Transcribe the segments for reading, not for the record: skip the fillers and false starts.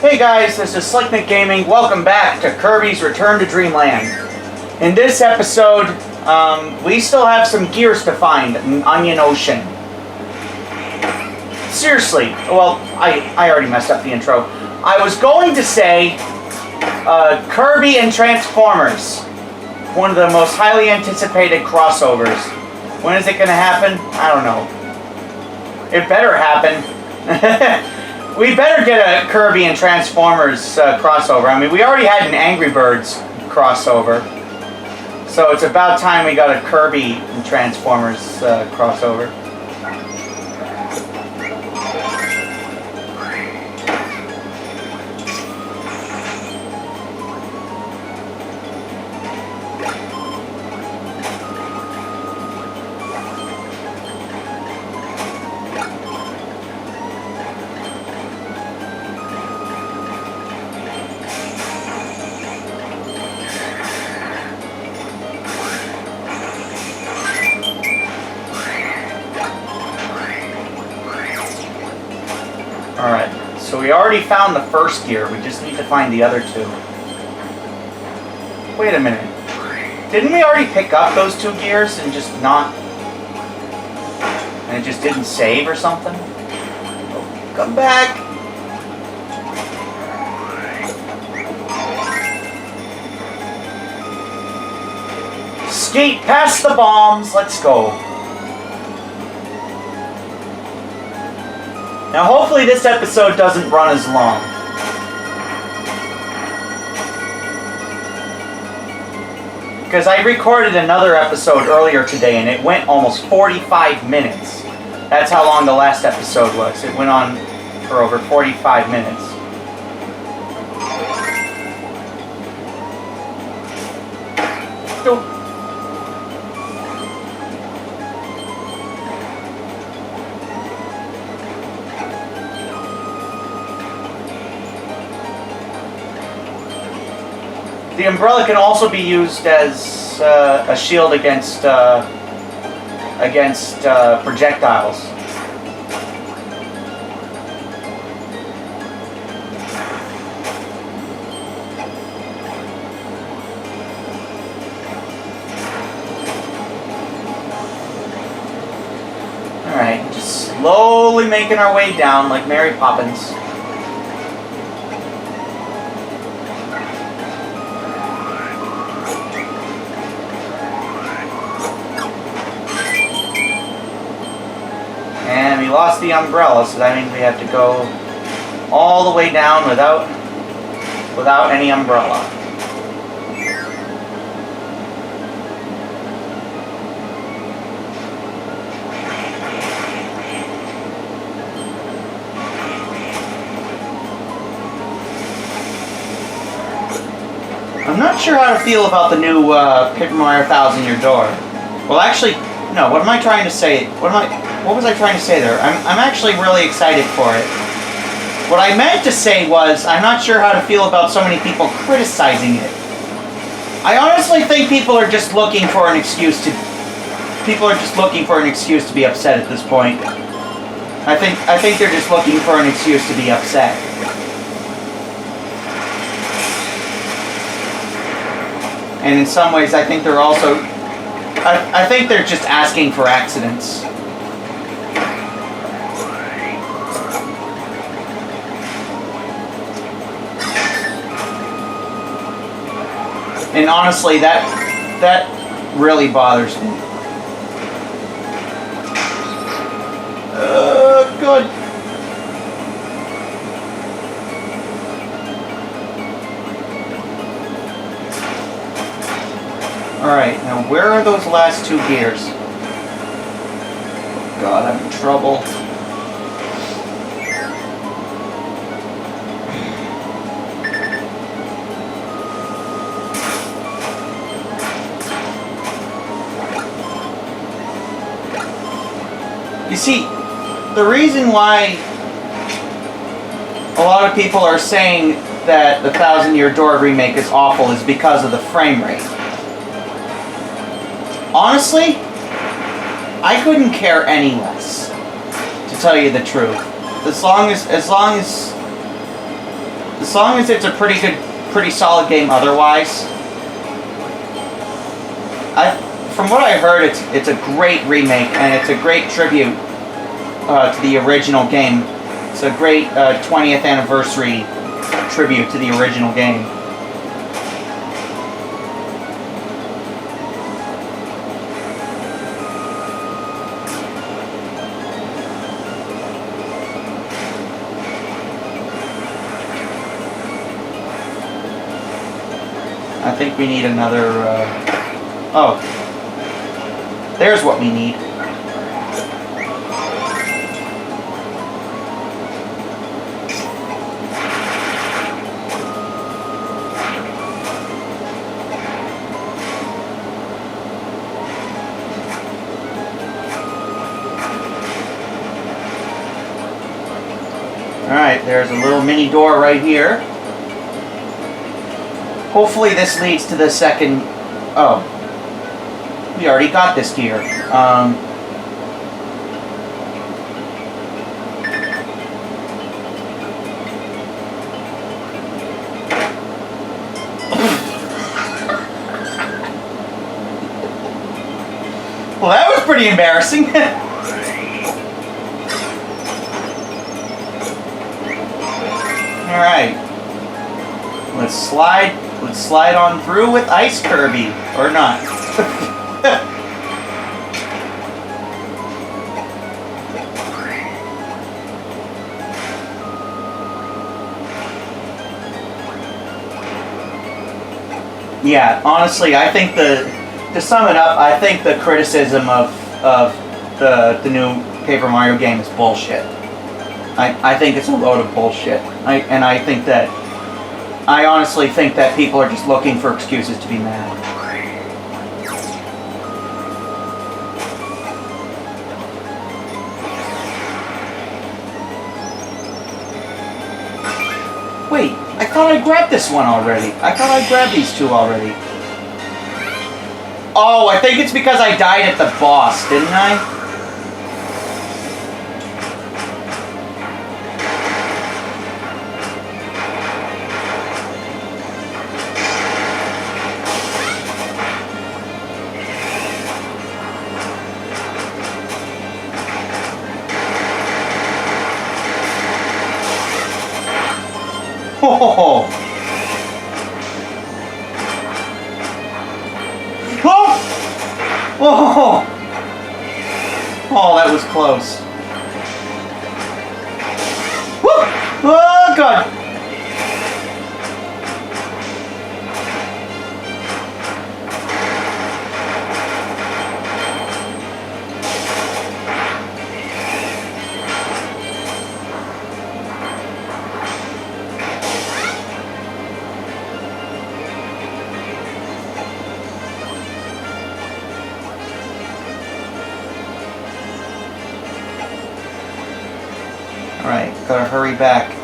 Hey guys, this is Slicknick Gaming. Welcome back to Kirby's Return to Dreamland. In this episode, we still have some gears to find in Onion Ocean. Seriously, well, I already messed up the intro. I was going to say Kirby and Transformers. One of the most highly anticipated crossovers. When is it going to happen? I don't know. It better happen. We better get a Kirby and Transformers crossover. I mean, we already had an Angry Birds crossover. So it's about time we got a Kirby and Transformers crossover. Alright, so we already found the first gear, we just need to find the other two. Wait a minute. Didn't we already pick up those two gears and just not... and it just didn't save or something? Oh, come back! Skate past the bombs, let's go. Now hopefully this episode doesn't run as long. Because I recorded another episode earlier today and it went almost 45 minutes. That's how long the last episode was. It went on for over 45 minutes. Nope. The umbrella can also be used as a shield against projectiles. Alright, just slowly making our way down like Mary Poppins. And we lost the umbrella, so that means we have to go all the way down without any umbrella. I'm not sure how to feel about the new Paper Mario 1000 Year Door. Well, actually, no. What am I trying to say? What was I trying to say there? I'm actually really excited for it. What I meant to say was, I'm not sure how to feel about so many people criticizing it. I honestly think people are just looking for an excuse to... be upset at this point. I think they're just looking for an excuse to be upset. And in some ways, I think they're also... I think they're just asking for accidents. And honestly, that really bothers me. Good. Alright, now where are those last two gears? Oh God, I'm in trouble. You see, the reason why a lot of people are saying that the 1000 Year Door remake is awful is because of the frame rate. Honestly, I couldn't care any less, to tell you the truth. As long as As long as it's a pretty solid game otherwise. From what I heard, it's a great remake and it's a great tribute to the original game. It's a great 20th anniversary tribute to the original game. I think we need another... oh. There's what we need. Alright, there's a little mini door right here. Hopefully this leads to the second... Oh. We already got this gear. Well, that was pretty embarrassing. Alright. Let's slide on through with Ice Kirby. Or not. Yeah, honestly, I think to sum it up, I think the criticism of the new Paper Mario game is bullshit. I think it's a load of bullshit. I honestly think that people are just looking for excuses to be mad. Wait, I thought I grabbed this one already. I thought I grabbed these two already. Oh, I think it's because I died at the boss, didn't I? Oh! Oh! Oh! Oh, that was close. Woo! Oh, God! Alright, gotta hurry back.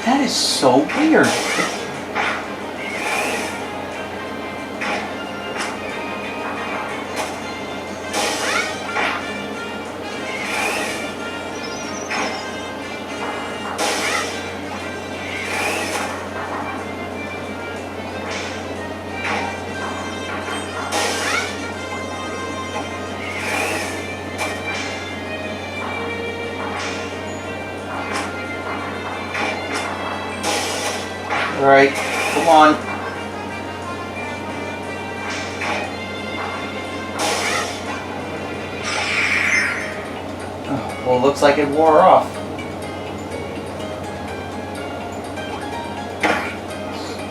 That is so weird. Alright, come on. Oh, well, it looks like it wore off.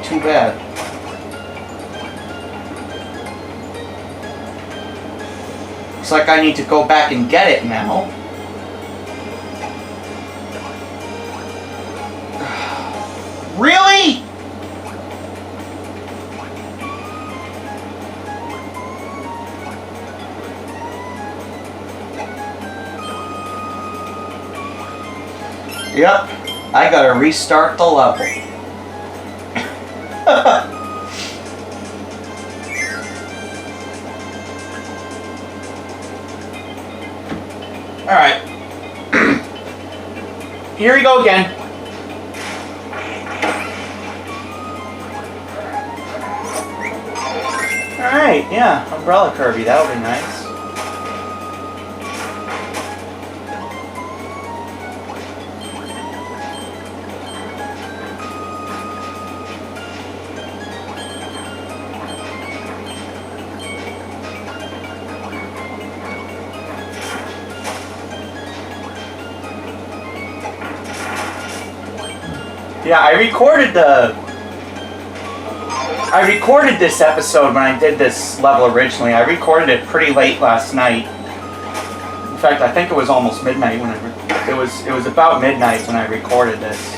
Too bad. Looks like I need to go back and get it now. Yep, I gotta restart the level. Alright. Here we go again. Alright, yeah, umbrella Kirby, that would be nice. Yeah, I recorded this episode when I did this level originally. I recorded it pretty late last night. In fact, I think it was almost midnight when it was about midnight when I recorded this.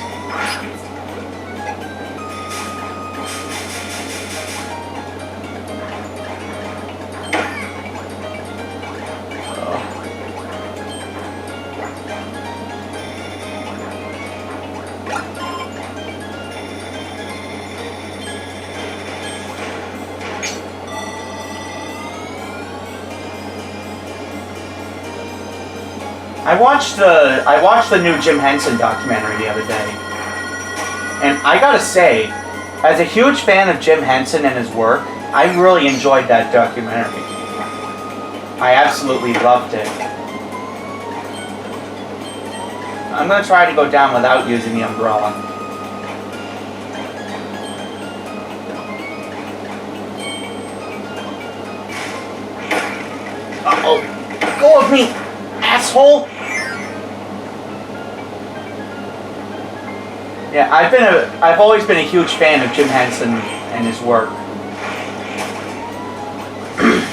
I watched the new Jim Henson documentary the other day, and I gotta say, as a huge fan of Jim Henson and his work, I really enjoyed that documentary. I absolutely loved it. I'm gonna try to go down without using the umbrella. Uh-oh. Go with me, asshole! Yeah, I've always been a huge fan of Jim Henson and his work.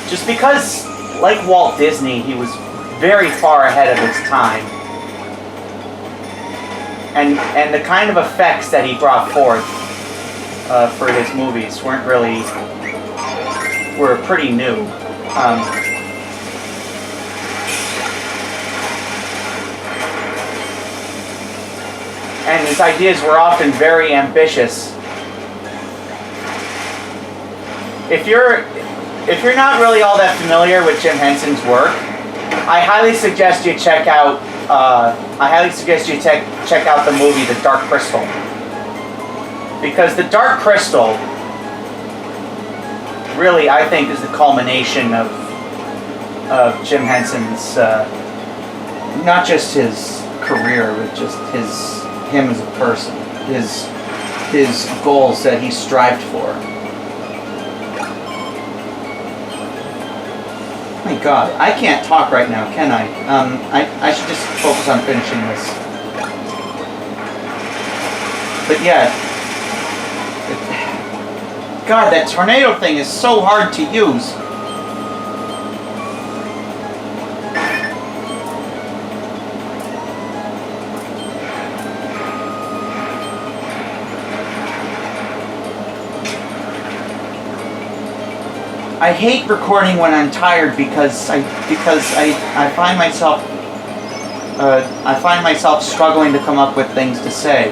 Just because, like Walt Disney, he was very far ahead of his time. And the kind of effects that he brought forth for his movies were pretty new. And his ideas were often very ambitious. If you're not really all that familiar with Jim Henson's work, I highly suggest you check out check out the movie The Dark Crystal. Because The Dark Crystal really, I think, is the culmination of Jim Henson's not just his career, but just him as a person, his goals that he strived for. My God, I can't talk right now, can I? I should just focus on finishing this. But yeah, God, that tornado thing is so hard to use. I hate recording when I'm tired because I find myself struggling to come up with things to say,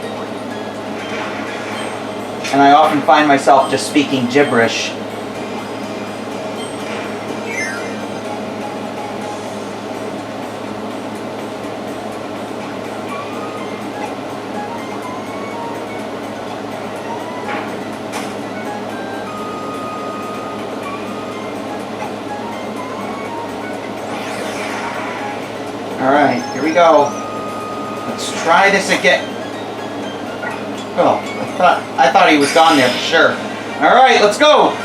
and I often find myself just speaking gibberish. Alright, here we go. Let's try this again. Oh, I thought he was gone there for sure. Alright, let's go!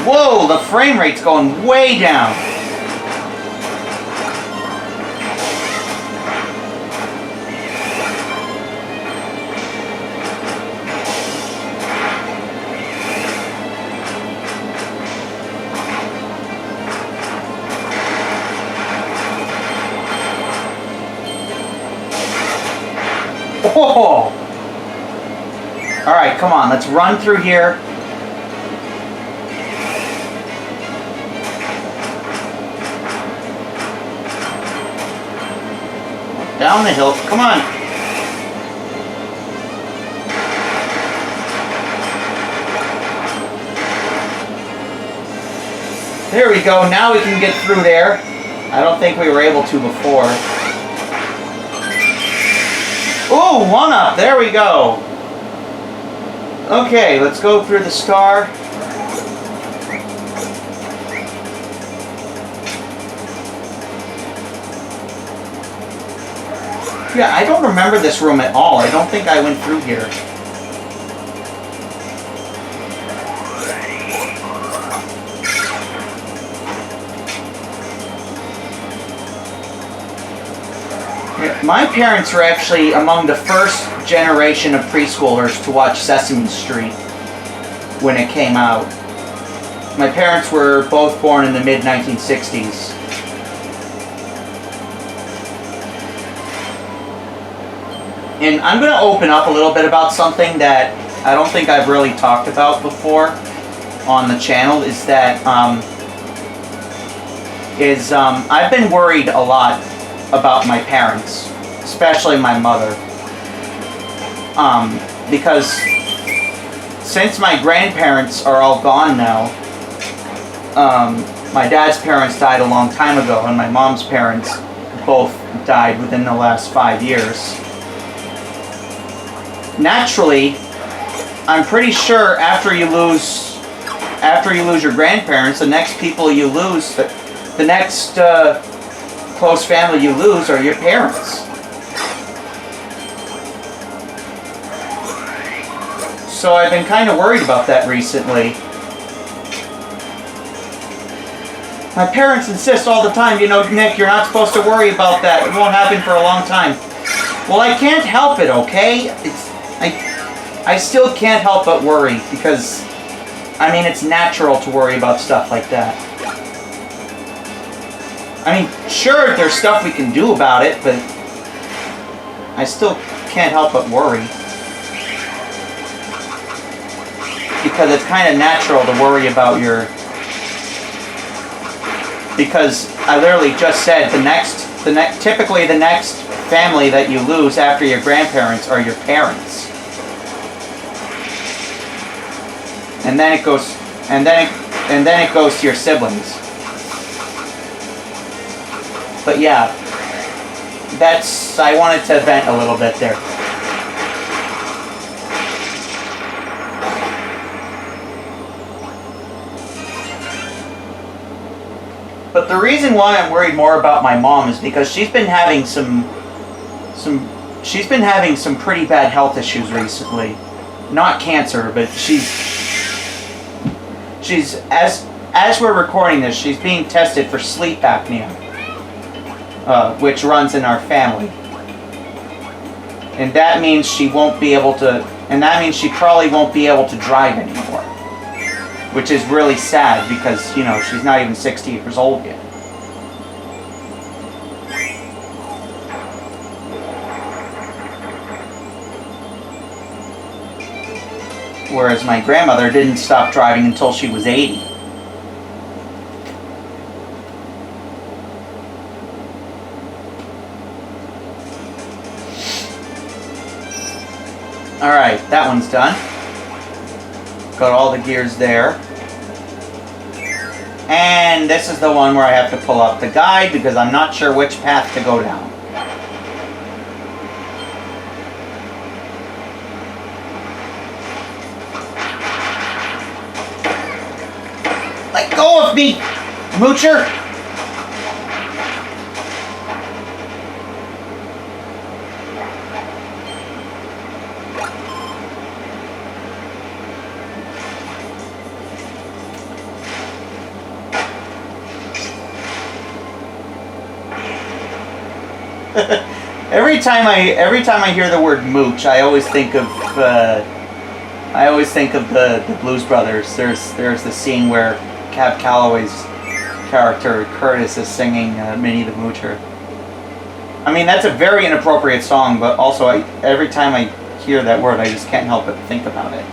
Whoa, the frame rate's going way down. Oh! Alright, come on, let's run through here. Down the hill, come on. There we go, now we can get through there. I don't think we were able to before. Ooh, 1-up, there we go. Okay, let's go through the star. Yeah, I don't remember this room at all. I don't think I went through here. My parents were actually among the first generation of preschoolers to watch Sesame Street when it came out. My parents were both born in the mid-1960s. And I'm going to open up a little bit about something that I don't think I've really talked about before on the channel, is that I've been worried a lot about my parents, especially my mother, because since my grandparents are all gone now, my dad's parents died a long time ago, and my mom's parents both died within the last 5 years. Naturally, I'm pretty sure after you lose your grandparents, the next people you lose, the next close family you lose are your parents. So I've been kind of worried about that recently. My parents insist all the time, you know, Nick, you're not supposed to worry about that. It won't happen for a long time. Well, I can't help it, okay? I still can't help but worry because, I mean, it's natural to worry about stuff like that. I mean, sure, there's stuff we can do about it, but I still can't help but worry. Because it's kind of natural to worry about your... Because I literally just said typically the next family that you lose after your grandparents are your parents. And then it goes, and then it goes to your siblings. But yeah, I wanted to vent a little bit there. But the reason why I'm worried more about my mom is because she's been having some pretty bad health issues recently. Not cancer, but she's as we're recording this, she's being tested for sleep apnea, which runs in our family. And that means she won't be able to, and that means she probably won't be able to drive anymore. Which is really sad because, you know, she's not even 60 years old yet. Whereas my grandmother didn't stop driving until she was 80. Alright, that one's done. Got all the gears there. And this is the one where I have to pull up the guide because I'm not sure which path to go down. Let go of me, moocher! Every time I hear the word mooch, I always think of the Blues Brothers. There's the scene where Cab Calloway's character Curtis is singing Minnie the Moocher. I mean, that's a very inappropriate song, but also every time I hear that word, I just can't help but think about it.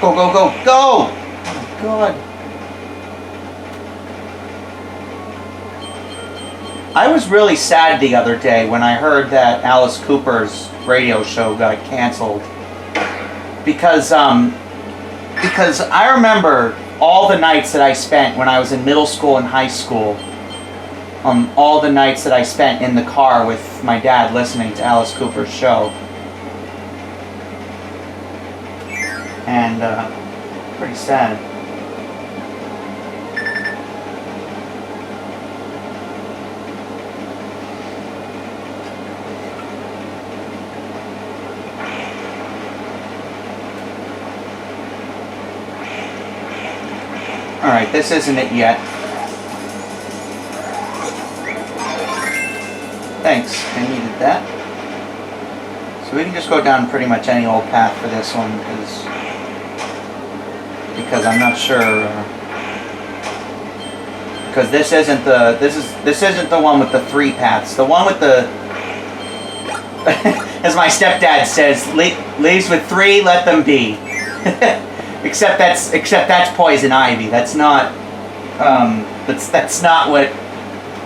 Go, go, go, go! Oh my God. I was really sad the other day when I heard that Alice Cooper's radio show got canceled. Because I remember all the nights that I spent when I was in middle school and high school. All the nights that I spent in the car with my dad listening to Alice Cooper's show. And pretty sad. Alright, this isn't it yet. Thanks, I needed that. So we can just go down pretty much any old path for this one, because I'm not sure. Because this isn't the one with the 3 paths. The one with the, as my stepdad says, leaves with 3, let them be. except that's poison ivy. That's not. That's not what.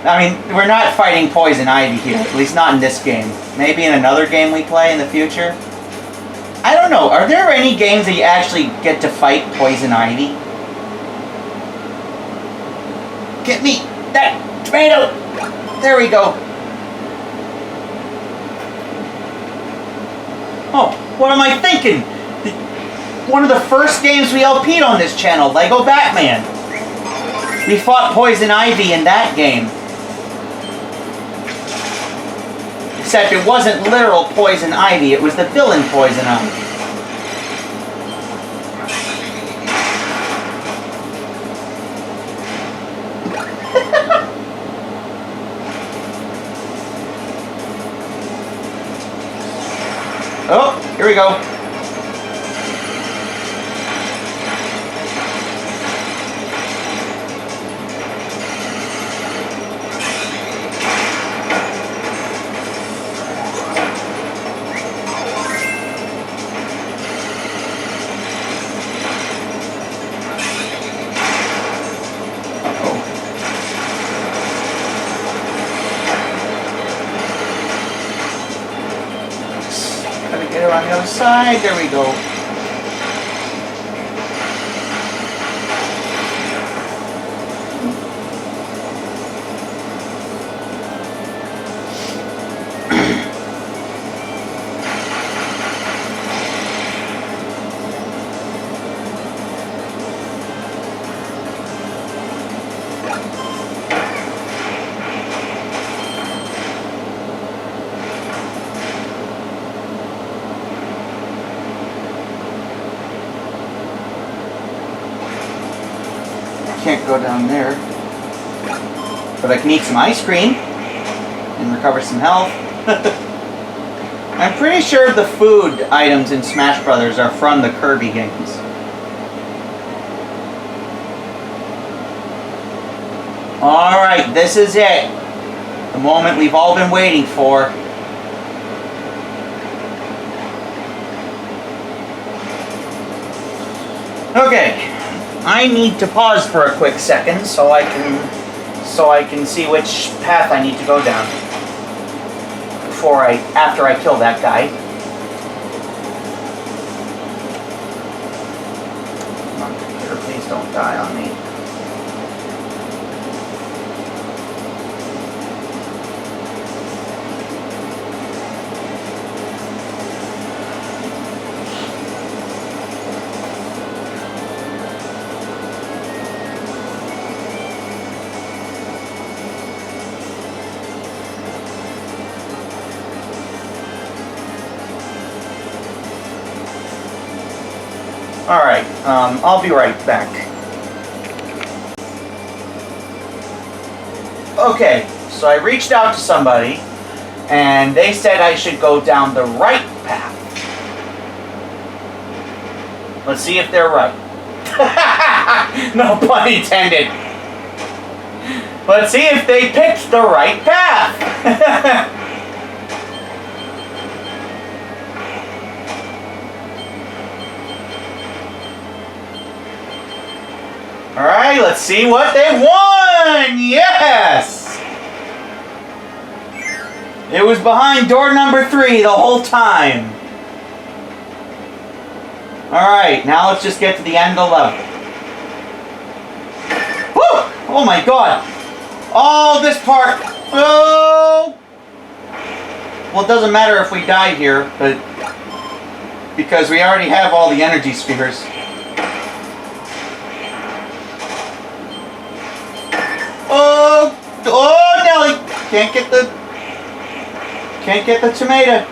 I mean, we're not fighting poison ivy here. At least not in this game. Maybe in another game we play in the future. I don't know. Are there any games that you actually get to fight poison ivy? Get me that tomato! There we go. Oh, what am I thinking? One of the first games we LP'd on this channel, Lego Batman. We fought poison ivy in that game. Except it wasn't literal poison ivy, it was the villain poison ivy. Oh, here we go. On the other side, there we go. Can't go down there, but I can eat some ice cream and recover some health. I'm pretty sure the food items in Smash Brothers are from the Kirby games. Alright, this is it. The moment we've all been waiting for. Okay. I need to pause for a quick second so I can see which path I need to go down after I kill that guy. Come on, computer, please don't die on me. Alright, I'll be right back. Okay, so I reached out to somebody, and they said I should go down the right path. Let's see if they're right. No pun intended. Let's see if they picked the right path. Alright, let's see what they won! Yes! It was behind door number 3 the whole time. Alright, now let's just get to the end of the level. Woo! Oh my god! Oh, this part! Oh! Well, it doesn't matter if we die here, but because we already have all the energy spheres. Oh, Nelly! Can't get the tomato.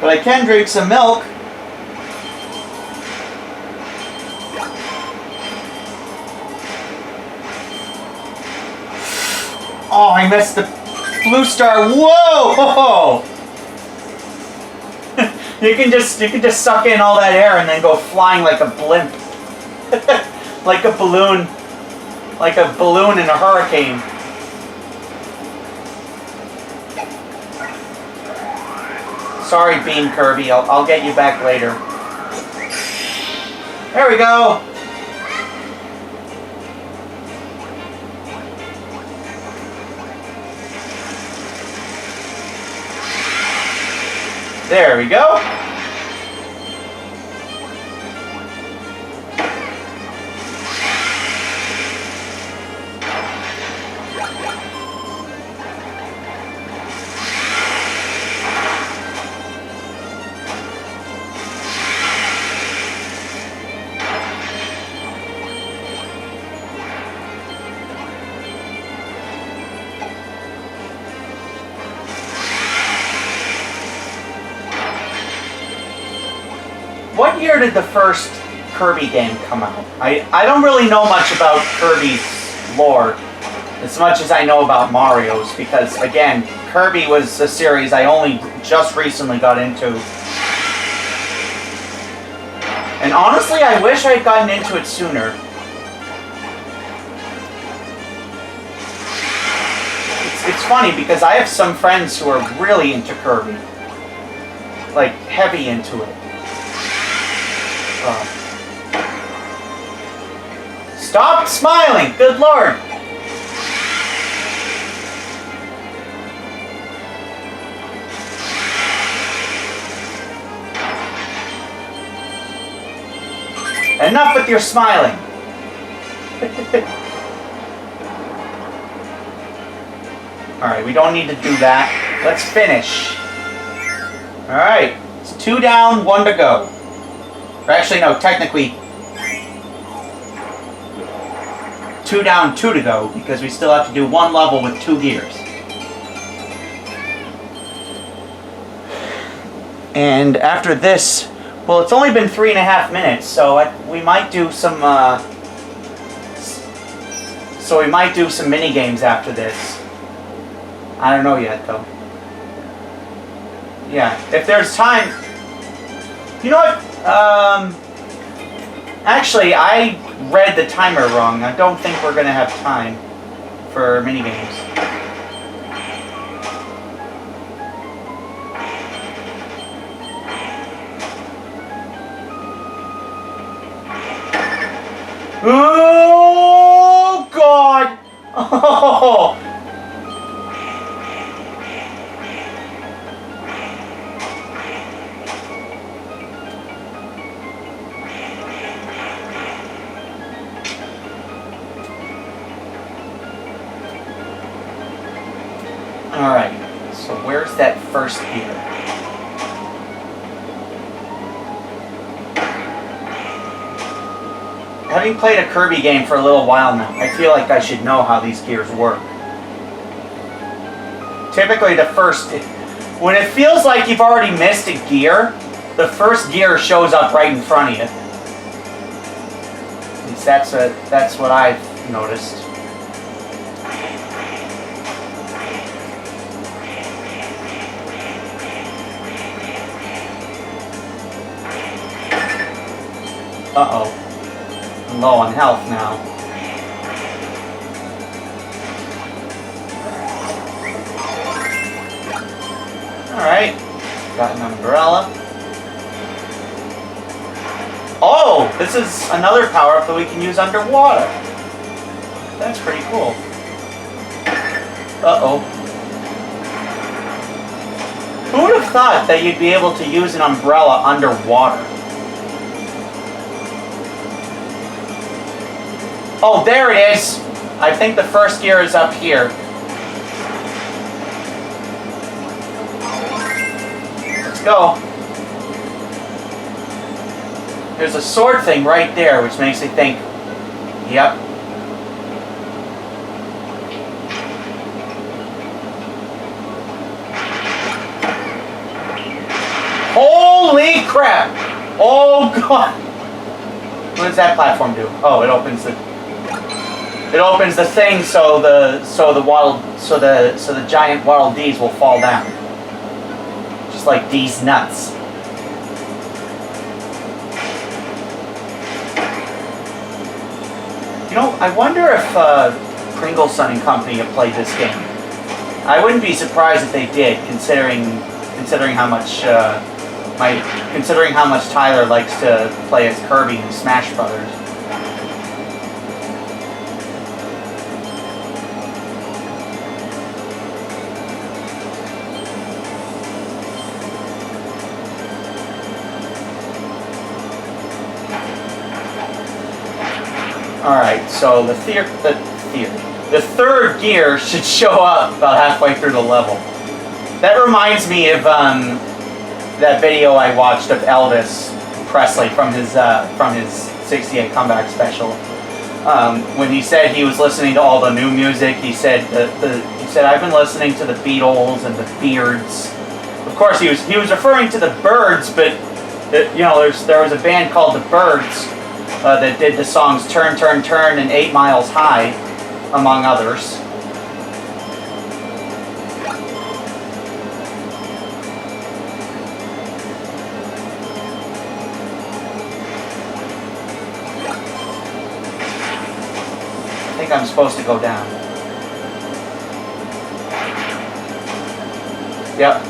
But I can drink some milk. Oh, I missed the blue star. Whoa! You can just suck in all that air and then go flying like a blimp. Like a balloon. Like a balloon in a hurricane. Sorry, Bean Kirby. I'll get you back later. There we go. There we go. What year did the first Kirby game come out? I don't really know much about Kirby's lore as much as I know about Mario's, because again, Kirby was a series I only just recently got into. And honestly, I wish I'd gotten into it sooner. It's funny because I have some friends who are really into Kirby. Like, heavy into it. Stop smiling! Good lord! Enough with your smiling! Alright, we don't need to do that. Let's finish. Alright, it's 2 down, 1 to go. Or actually, no, technically 2 down, 2 to go, because we still have to do 1 level with 2 gears. And after this, well, it's only been 3.5 minutes, so we might do some. So we might do some mini games after this. I don't know yet, though. Yeah, if there's time. You know what? Actually, I read the timer wrong. I don't think we're gonna have time for mini games. Oh God! Oh! Alright, so where's that first gear? Having played a Kirby game for a little while now, I feel like I should know how these gears work. Typically the first... When it feels like you've already missed a gear, the first gear shows up right in front of you. At least that's what I've noticed. Uh-oh. I'm low on health now. Alright. Got an umbrella. Oh! This is another power-up that we can use underwater. That's pretty cool. Uh-oh. Who would have thought that you'd be able to use an umbrella underwater? Oh, there it is! I think the first gear is up here. Let's go. There's a sword thing right there, which makes me think, yep. Holy crap! Oh god! What does that platform do? Oh, it opens the thing so the giant Waddle Dees will fall down. Just like Dee's nuts. You know, I wonder if Pringle Son and Company have played this game. I wouldn't be surprised if they did, considering how much Tyler likes to play as Kirby in Smash Brothers. Alright, so the third gear should show up about halfway through the level. That reminds me of that video I watched of Elvis Presley from his 68 comeback special. When he said he was listening to all the new music, he said I've been listening to the Beatles and the Beards. Of course, he was referring to the Byrds, but there was a band called the Byrds that did the songs "Turn, Turn, Turn" and "8 Miles High," among others. I think I'm supposed to go down. Yep.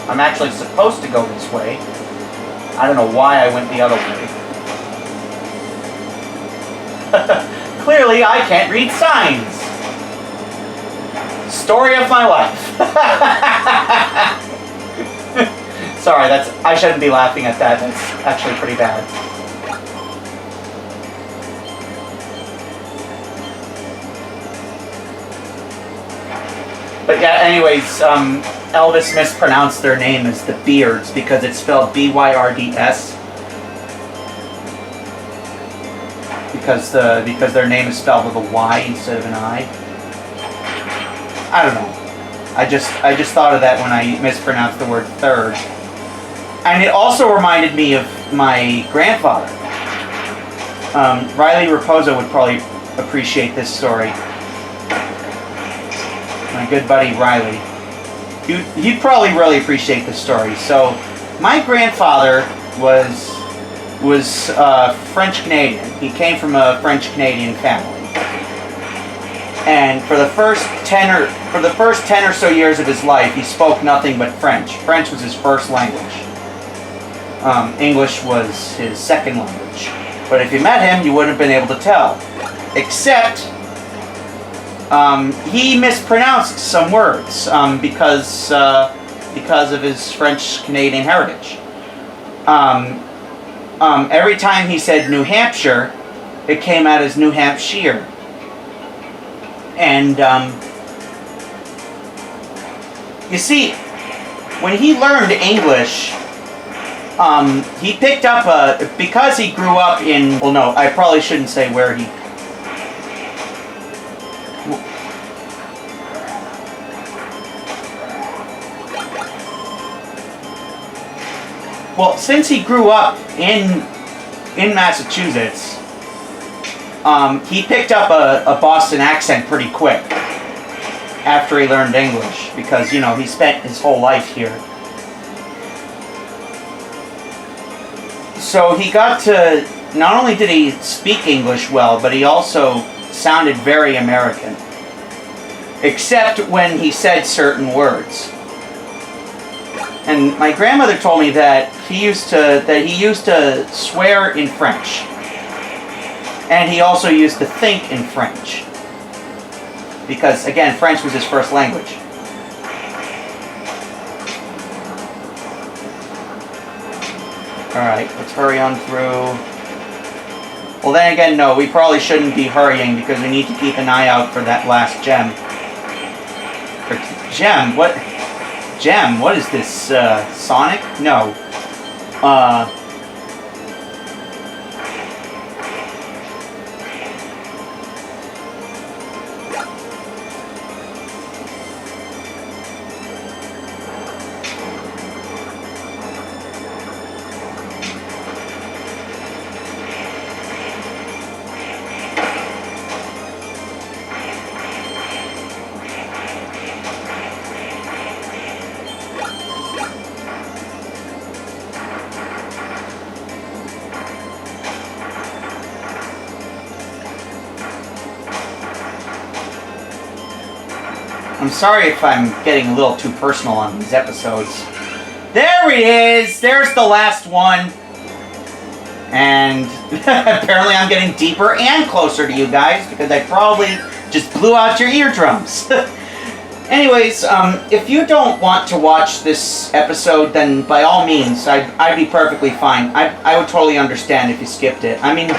I'm actually supposed to go this way. I don't know why I went the other way. Clearly, I can't read signs. Story of my life. Sorry, I shouldn't be laughing at that. That's actually pretty bad. But yeah, anyways, Elvis mispronounced their name as the Beards because it's spelled B-Y-R-D-S. Because their name is spelled with a Y instead of an I. I don't know. I just thought of that when I mispronounced the word third. And it also reminded me of my grandfather. Riley Raposo would probably appreciate this story. My good buddy Riley. He'd probably really appreciate this story. So, my grandfather was French Canadian. He came from a French Canadian family. And for the first 10 or so years of his life, he spoke nothing but French. French was his first language. English was his second language. But if you met him, you wouldn't have been able to tell. Except, he mispronounced some words because of his French Canadian heritage. Every time he said New Hampshire, it came out as New Hampshire. And, you see, when he learned English, he picked up because he grew up in, well no, I probably shouldn't say where he, well, since he grew up in Massachusetts, he picked up a Boston accent pretty quick after he learned English because, you know, he spent his whole life here. So he got to not only did he speak English well, but he also sounded very American. Except when he said certain words. And my grandmother told me that he used to swear in French. And he also used to think in French. Because, again, French was his first language. Alright, let's hurry on through. Well, then again, no, we probably shouldn't be hurrying because we need to keep an eye out for that last gem. Gem? What? Gem? What is this? Sonic? No. I'm sorry if I'm getting a little too personal on these episodes. There it is! There's the last one. And apparently I'm getting deeper and closer to you guys because I probably just blew out your eardrums. Anyways, if you don't want to watch this episode, then by all means, I'd be perfectly fine. I would totally understand if you skipped it. I mean...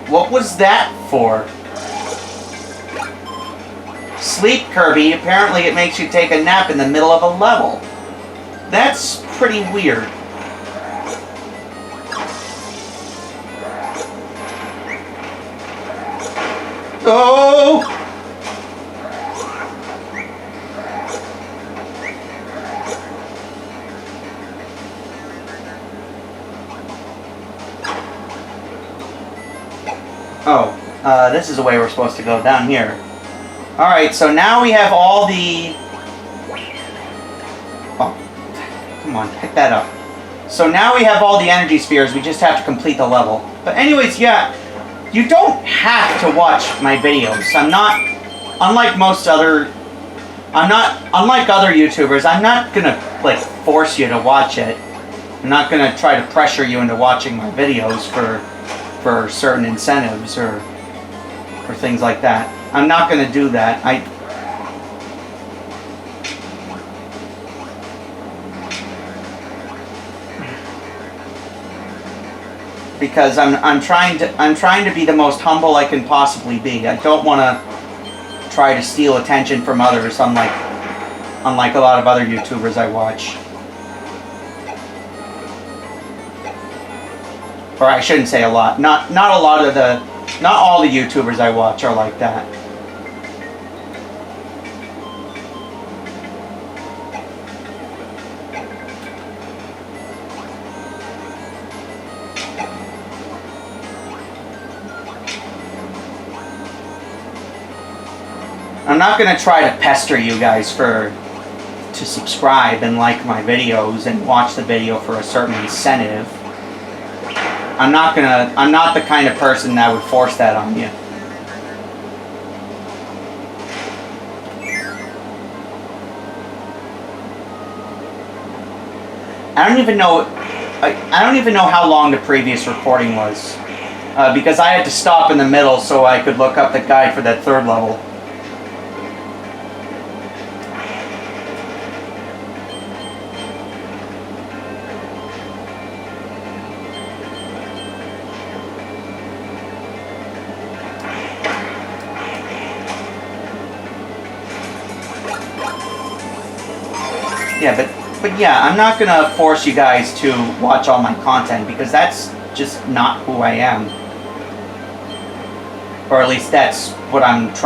What was that for? Sleep, Kirby. Apparently it makes you take a nap in the middle of a level. That's pretty weird. Oh! Oh, this is the way we're supposed to go, down here. Alright, so now we have all the... Oh, come on, pick that up. So now we have all the energy spheres, we just have to complete the level. But anyways, yeah, you don't have to watch my videos. I'm not, unlike other YouTubers, I'm not gonna, like, force you to watch it. I'm not gonna try to pressure you into watching my videos for certain incentives or things like that. I'm not going to do that. Because I'm trying to be the most humble I can possibly be. I don't want to try to steal attention from others, unlike a lot of other YouTubers I watch. Or I shouldn't say a lot. Not all the YouTubers I watch are like that. I'm not going to try to pester you guys to subscribe and like my videos and watch the video for a certain incentive. I'm not the kind of person that would force that on you. I don't even know how long the previous recording was. Because I had to stop in the middle so I could look up the guide for that third level. Yeah, but yeah, I'm not gonna force you guys to watch all my content because that's just not who I am. Or at least that's what that's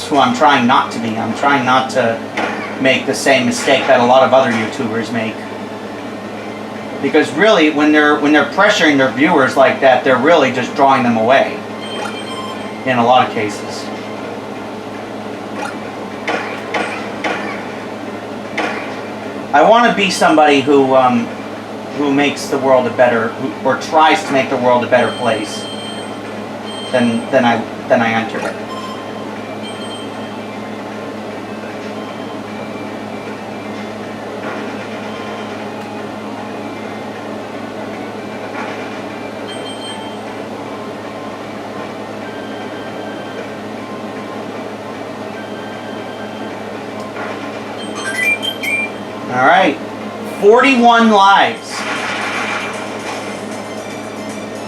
who I'm trying not to be. I'm trying not to make the same mistake that a lot of other YouTubers make. Because really, when they're pressuring their viewers like that, they're really just drawing them away. in a lot of cases. I want to be somebody who makes the world a better, or tries to make the world a better place than I entered it. All right, 41 lives.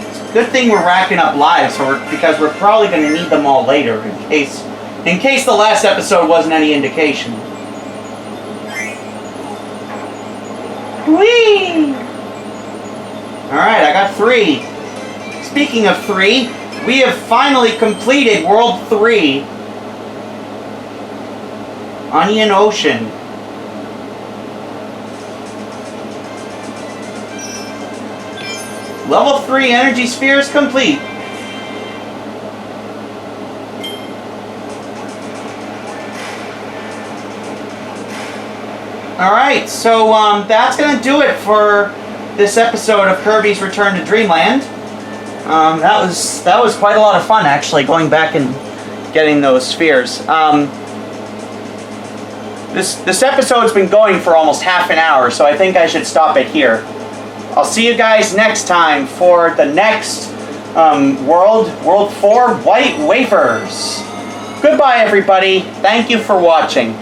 It's a good thing we're racking up lives, because we're probably going to need them all later in case the last episode wasn't any indication. Whee! All right, I got 3. Speaking of 3, we have finally completed World 3, Onion Ocean. Level 3 energy spheres complete. Alright, so that's going to do it for this episode of Kirby's Return to Dreamland. That was quite a lot of fun, actually, going back and getting those spheres. This episode's been going for almost half an hour, so I think I should stop it here. I'll see you guys next time for the next World 4 White Wafers. Goodbye, everybody. Thank you for watching.